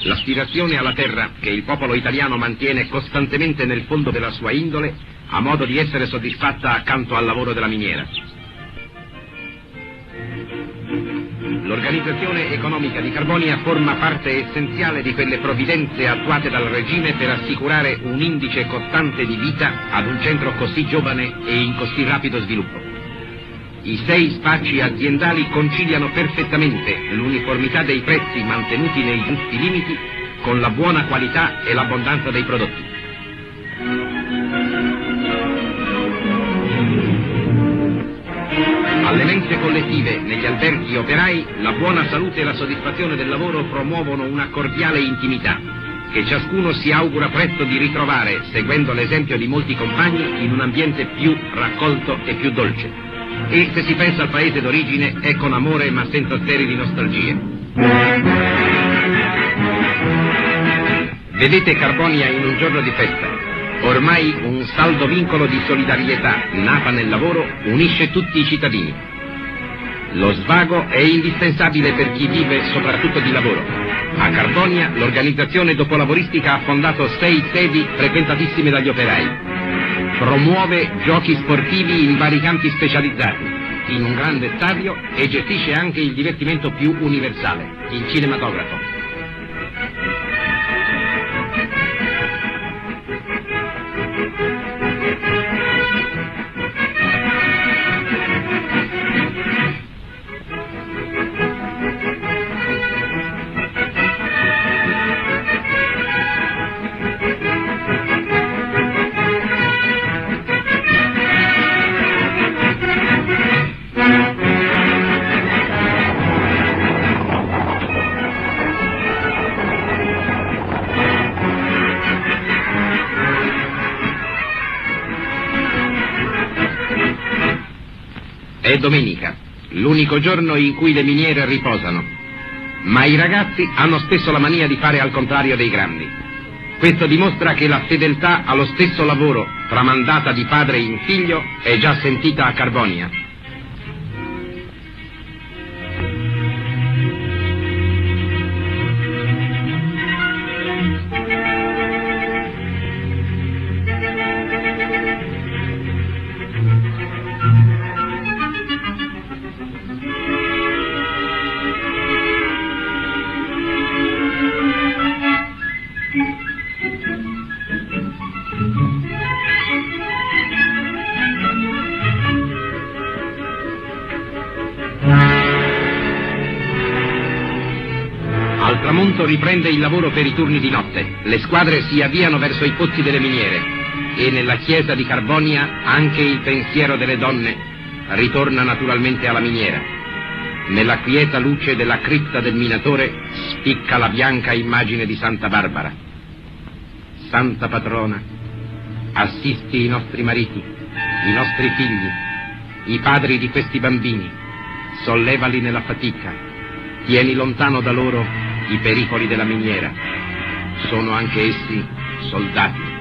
L'aspirazione alla terra che il popolo italiano mantiene costantemente nel fondo della sua indole ha modo di essere soddisfatta accanto al lavoro della miniera. L'organizzazione economica di Carbonia forma parte essenziale di quelle provvidenze attuate dal regime per assicurare un indice costante di vita ad un centro così giovane e in così rapido sviluppo. I 6 spacci aziendali conciliano perfettamente l'uniformità dei prezzi mantenuti nei giusti limiti con la buona qualità e l'abbondanza dei prodotti. Alle mense collettive, negli alberghi operai, la buona salute e la soddisfazione del lavoro promuovono una cordiale intimità che ciascuno si augura presto di ritrovare, seguendo l'esempio di molti compagni, in un ambiente più raccolto e più dolce. E se si pensa al paese d'origine è con amore ma senza sterili nostalgie. Vedete Carbonia in un giorno di festa. Ormai un saldo vincolo di solidarietà nata nel lavoro unisce tutti i cittadini. Lo svago è indispensabile per chi vive soprattutto di lavoro. A Carbonia l'organizzazione dopolavoristica ha fondato 6 sedi frequentatissime dagli operai. Promuove giochi sportivi in vari campi specializzati, in un grande stadio, e gestisce anche il divertimento più universale, il cinematografo. È domenica, l'unico giorno in cui le miniere riposano, ma i ragazzi hanno spesso la mania di fare al contrario dei grandi. Questo dimostra che la fedeltà allo stesso lavoro, tramandata di padre in figlio, è già sentita a Carbonia. Al tramonto riprende il lavoro per i turni di notte. Le squadre si avviano verso i pozzi delle miniere e nella chiesa di Carbonia anche il pensiero delle donne ritorna naturalmente alla miniera. Nella quieta luce della cripta del minatore spicca la bianca immagine di Santa Barbara. Santa patrona, assisti i nostri mariti, i nostri figli, i padri di questi bambini, sollevali nella fatica, tieni lontano da loro i pericoli della miniera. Sono anche essi soldati.